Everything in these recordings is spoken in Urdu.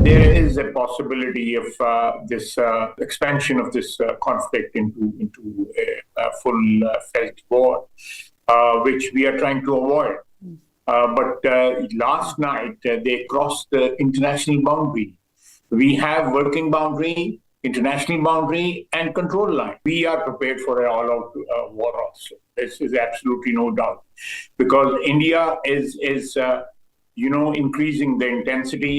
There is a possibility of this expansion of this conflict into a full-fledged war, which we are trying to avoid. But last night they crossed the international boundary. We have working boundary, international boundary, and control line. We are prepared for an all-out war also. This is absolutely no doubt, because India is increasing the intensity.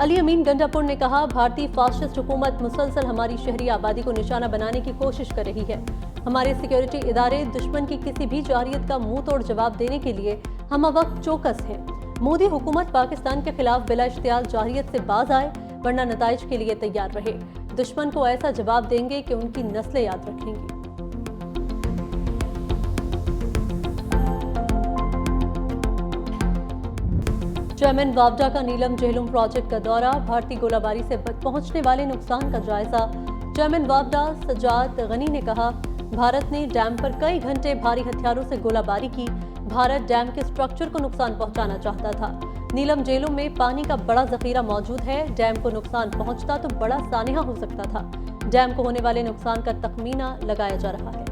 علی امین گنڈاپور نے کہا بھارتی فاسسٹ حکومت مسلسل ہماری شہری آبادی کو نشانہ بنانے کی کوشش کر رہی ہے. ہمارے سیکیورٹی ادارے دشمن کی کسی بھی جارحیت کا منہ توڑ جواب دینے کے لیے ہمہ وقت چوکس ہیں. مودی حکومت پاکستان کے خلاف بلا اشتعال جارحیت سے باز آئے ورنہ نتائج کے لیے تیار رہے. دشمن کو ایسا جواب دیں گے کہ ان کی نسلیں یاد رکھیں گی. چیئرمین وابڈا کا نیلم جہلم پروجیکٹ کا دورہ. بھارتی گولہ باری سے پہنچنے والے نقصان کا جائزہ. چیئرمین وابڈا سجاد غنی نے کہا بھارت نے ڈیم پر کئی گھنٹے بھاری ہتھیاروں سے گولہ باری کی. بھارت ڈیم کے سٹرکچر کو نقصان پہنچانا چاہتا تھا. نیلم جہلم میں پانی کا بڑا ذخیرہ موجود ہے. ڈیم کو نقصان پہنچتا تو بڑا سانحہ ہو سکتا تھا. ڈیم کو ہونے والے نقصان کا تخمینہ لگایا جا رہا ہے.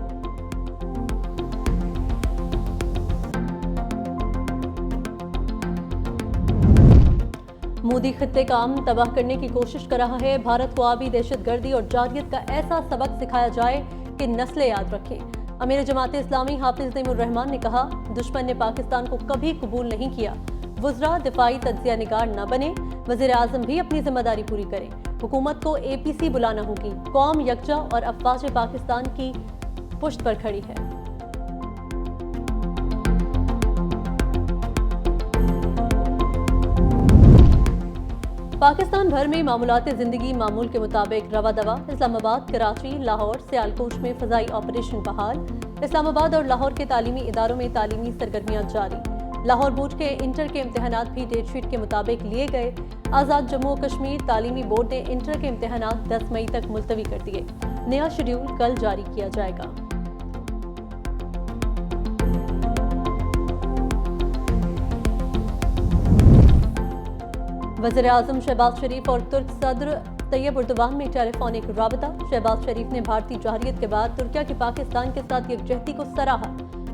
مودی خطے کا امن تباہ کرنے کی کوشش کر رہا ہے. بھارت کو آبی دہشت گردی اور جارحیت کا ایسا سبق سکھایا جائے کہ نسلیں یاد رکھیں. امیر جماعت اسلامی حافظ نعیم الرحمان نے کہا دشمن نے پاکستان کو کبھی قبول نہیں کیا. وزراء دفاعی تجزیہ نگار نہ بنے. وزیر اعظم بھی اپنی ذمہ داری پوری کریں. حکومت کو APC بلانا ہوگی. قوم یکجا اور افواج پاکستان کی پشت پر کھڑی ہے. پاکستان بھر میں معمولات زندگی معمول کے مطابق رواں دواں. اسلام آباد، کراچی، لاہور، سیالکوٹ میں فضائی آپریشن بحال. اسلام آباد اور لاہور کے تعلیمی اداروں میں تعلیمی سرگرمیاں جاری. لاہور بورڈ کے انٹر کے امتحانات بھی ڈیٹ شیٹ کے مطابق لیے گئے. آزاد جموں و کشمیر تعلیمی بورڈ نے انٹر کے امتحانات 10 مئی تک ملتوی کر دیے. نیا شیڈول کل جاری کیا جائے گا. وزیر اعظم شہباز شریف اور ترک صدر طیب اردوان میں ٹیلی فونک رابطہ. شہباز شریف نے بھارتی جارحیت کے بعد ترکیہ کی پاکستان کے ساتھ یکجہتی کو سراہا.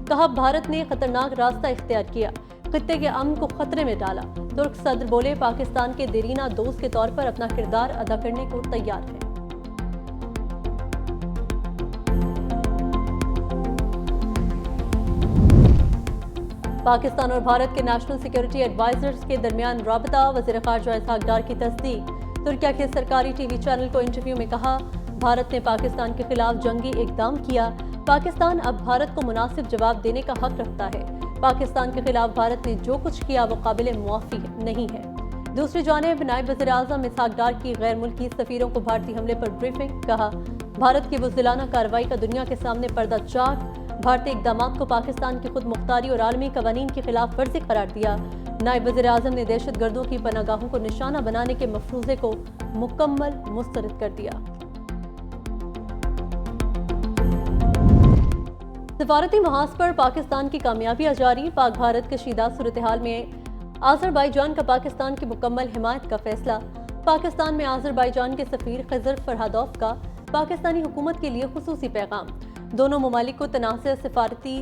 کہا بھارت نے خطرناک راستہ اختیار کیا، خطے کے امن کو خطرے میں ڈالا. ترک صدر بولے پاکستان کے دیرینہ دوست کے طور پر اپنا کردار ادا کرنے کو تیار ہے. پاکستان اور بھارت کے نیشنل سیکیورٹی ایڈوائزرز کے درمیان رابطہ. وزیر خارجہ اسحاق ڈار کی تصدیق. ترکیہ کے سرکاری ٹی وی چینل کو انٹرویو میں کہا بھارت نے پاکستان کے خلاف جنگی اقدام کیا. پاکستان اب بھارت کو مناسب جواب دینے کا حق رکھتا ہے. پاکستان کے خلاف بھارت نے جو کچھ کیا وہ قابل معافی نہیں ہے. دوسری جانب نائب وزیر اعظم اسحاق ڈار کی غیر ملکی سفیروں کو بھارتی حملے پر بریفنگ. کہا بھارت کی بزدلانہ کارروائی کا دنیا کے سامنے پردہ چاک. بھارتی اقدامات کو پاکستان کی خود مختاری اور عالمی قوانین کی خلاف ورزی قرار دیا. نائب وزیر اعظم نے دہشت گردوں کی پناہ گاہوں کو نشانہ بنانے کے مفروضے کو مکمل مسترد کر دیا. سفارتی محاذ پر پاکستان کی کامیابیاں جاری. پاک بھارت کشیدہ صورتحال میں آذربائیجان کا پاکستان کی مکمل حمایت کا فیصلہ. پاکستان میں آذربائیجان کے سفیر خضر فرہادوف کا پاکستانی حکومت کے لیے خصوصی پیغام. دونوں ممالک کو تنازع سفارتی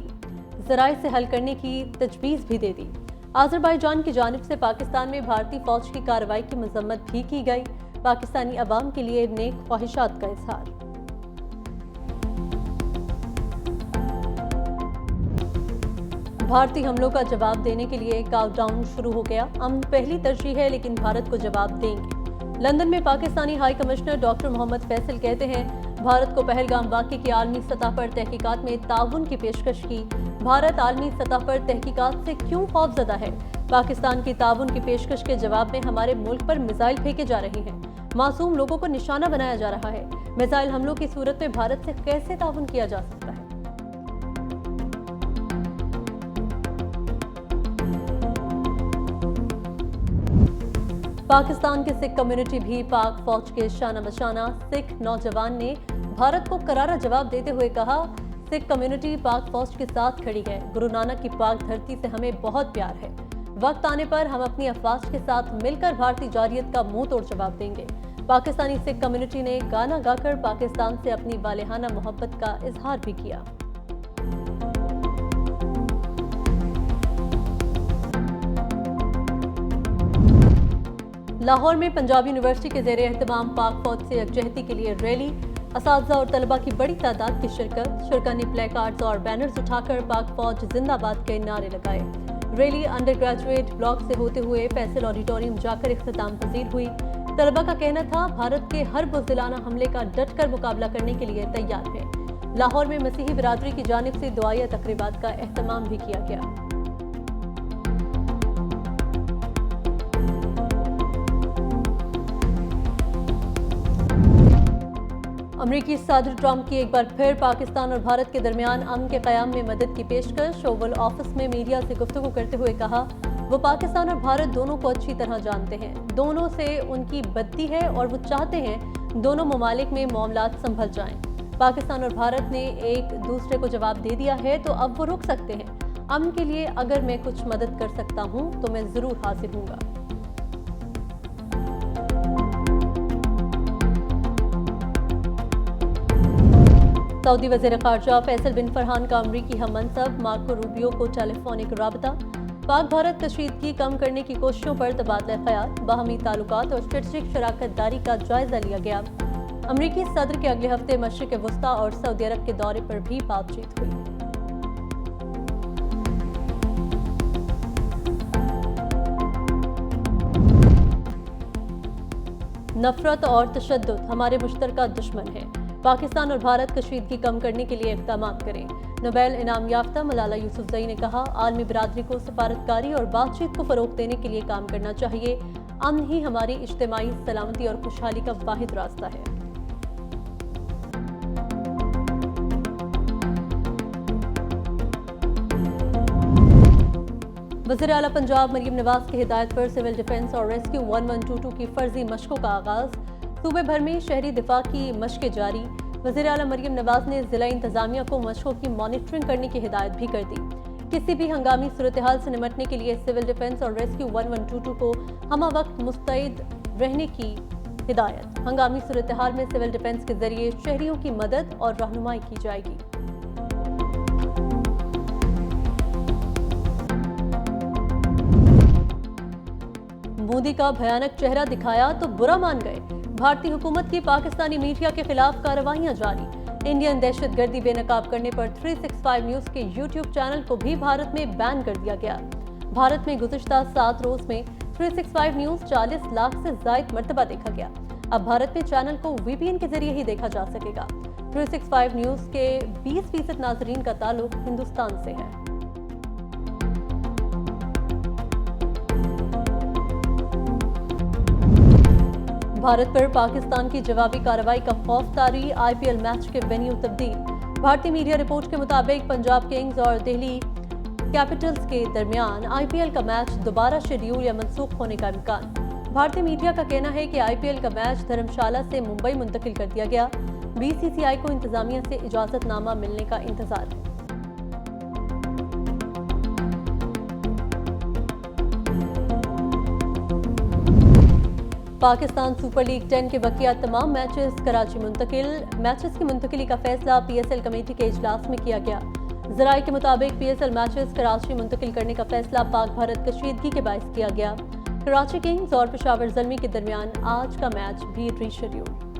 ذرائع سے حل کرنے کی تجویز بھی دے دی. آذربائیجان کی جانب سے پاکستان میں بھارتی فوج کی کارروائی کی مذمت بھی کی گئی. پاکستانی عوام کے لیے نیک خواہشات کا اظہار. بھارتی حملوں کا جواب دینے کے لیے کاؤنٹ ڈاؤن شروع ہو گیا. امن پہلی ترجیح ہے لیکن بھارت کو جواب دیں گے. لندن میں پاکستانی ہائی کمشنر ڈاکٹر محمد فیصل کہتے ہیں بھارت کو پہلگام واقعے کی عالمی سطح پر تحقیقات میں تعاون کی پیشکش کی. بھارت عالمی سطح پر تحقیقات سے کیوں خوفزدہ ہے؟ پاکستان کی تعاون کی پیشکش کے جواب میں ہمارے ملک پر میزائل پھینکے جا رہے ہیں. معصوم لوگوں کو نشانہ بنایا جا رہا ہے. میزائل حملوں کی صورت میں بھارت سے کیسے تعاون کیا جا سکتا ہے؟ پاکستان کی سکھ کمیونٹی بھی پاک فوج کے شانہ بشانہ. سکھ نوجوان نے بھارت کو کرارا جواب دیتے ہوئے کہا سکھ کمیونٹی پاک فوج کے ساتھ کھڑی ہے. گرو نانک کی پاک دھرتی سے ہمیں بہت پیار ہے. وقت آنے پر ہم اپنی افواج کے ساتھ مل کر بھارتی جارحیت کا منہ توڑ جواب دیں گے. پاکستانی سکھ کمیونٹی نے گانا گا کر پاکستان سے اپنی والہانہ محبت کا اظہار بھی کیا. لاہور میں پنجاب یونیورسٹی کے زیر اہتمام پاک فوج سے یکجہتی کے لیے ریلی. اساتذہ اور طلبہ کی بڑی تعداد کی شرکت. شرکا نے پلے کارڈز اور بینرز اٹھا کر پاک فوج زندہ باد کے نعرے لگائے. ریلی انڈر گریجویٹ بلاک سے ہوتے ہوئے فیصل آڈیٹوریم جا کر اختتام پذیر ہوئی۔ طلبہ کا کہنا تھا بھارت کے ہر بزدلانہ حملے کا ڈٹ کر مقابلہ کرنے کے لیے تیار ہے۔ لاہور میں مسیحی برادری کی جانب سے دعائیہ تقریبات کا اہتمام بھی کیا گیا۔ امریکی صدر ٹرمپ کی ایک بار پھر پاکستان اور بھارت کے درمیان امن کے قیام میں مدد کی پیشکش۔ اوول آفس میں میڈیا سے گفتگو کرتے ہوئے کہا وہ پاکستان اور بھارت دونوں کو اچھی طرح جانتے ہیں، دونوں سے ان کی بدی ہے اور وہ چاہتے ہیں دونوں ممالک میں معاملات سنبھل جائیں۔ پاکستان اور بھارت نے ایک دوسرے کو جواب دے دیا ہے تو اب وہ رک سکتے ہیں۔ امن کے لیے اگر میں کچھ مدد کر سکتا ہوں تو میں ضرور حاضر ہوں گا۔ سعودی وزیر خارجہ فیصل بن فرحان کا امریکی ہم منصب مارکو روبیو کو ٹیلی فونک رابطہ۔ پاک بھارت کشیدگی کم کرنے کی کوششوں پر تبادلہ خیال، باہمی تعلقات اور اسٹریٹجک شراکت داری کا جائزہ لیا گیا۔ امریکی صدر کے اگلے ہفتے مشرق وسطیٰ اور سعودی عرب کے دورے پر بھی بات چیت ہوئی۔ نفرت اور تشدد ہمارے مشترکہ دشمن ہیں۔ پاکستان اور بھارت کشیدگی کم کرنے کے لیے اقدامات کریں۔ نوبیل انعام یافتہ ملالہ یوسفزئی نے کہا عالمی برادری کو سفارتکاری اور بات چیت کو فروغ دینے کے لیے کام کرنا چاہیے۔ امن ہی ہماری اجتماعی سلامتی اور خوشحالی کا واحد راستہ ہے۔ وزیر اعلیٰ پنجاب مریم نواز کی ہدایت پر سول ڈیفنس اور ریسکیو 1122 کی فرضی مشقوں کا آغاز۔ صوبے بھر میں شہری دفاع کی مشقیں جاری۔ وزیر اعلیٰ مریم نواز نے ضلع انتظامیہ کو مشقوں کی مانیٹرنگ کرنے کی ہدایت بھی کر دی۔ کسی بھی ہنگامی صورتحال سے نمٹنے کے لیے سول ڈیفنس اور ریسکیو 1122 کو ہمہ وقت مستعد رہنے کی ہدایت۔ ہنگامی صورتحال میں سول ڈیفنس کے ذریعے شہریوں کی مدد اور رہنمائی کی جائے گی۔ مودی کا بھیانک چہرہ دکھایا تو برا مان گئے۔ بھارتی حکومت کی پاکستانی میڈیا کے خلاف کارروائیاں جاری۔ انڈین دہشت گردی بے نقاب کرنے پر 365 نیوز کے یوٹیوب چینل کو بھی بھارت میں بین کر دیا گیا۔ بھارت میں گزشتہ 7 روز میں 365 نیوز 40 لاکھ سے زائد مرتبہ دیکھا گیا۔ اب بھارت میں چینل کو VPN کے ذریعے ہی دیکھا جا سکے گا۔ 365 نیوز کے 20% ناظرین کا تعلق ہندوستان سے ہے۔ بھارت پر پاکستان کی جوابی کارروائی کا خوف طاری، IPL میچ کے وینیو تبدیل۔ بھارتی میڈیا رپورٹ کے مطابق پنجاب کنگز اور دہلی کیپٹلز کے درمیان IPL کا میچ دوبارہ شیڈیول یا منسوخ ہونے کا امکان۔ بھارتی میڈیا کا کہنا ہے کہ IPL کا میچ دھرمشالہ سے ممبئی منتقل کر دیا گیا۔ BCCI کو انتظامیہ سے اجازت نامہ ملنے کا انتظار ہے۔ پاکستان سپر لیگ 10 کے بقیہ تمام میچز کراچی منتقل۔ میچز کی منتقلی کا فیصلہ PSL کمیٹی کے اجلاس میں کیا گیا۔ ذرائع کے مطابق PSL میچز کراچی منتقل کرنے کا فیصلہ پاک بھارت کشیدگی کے باعث کیا گیا۔ کراچی کنگز اور پشاور زلمی کے درمیان آج کا میچ بھی ری شیڈیول۔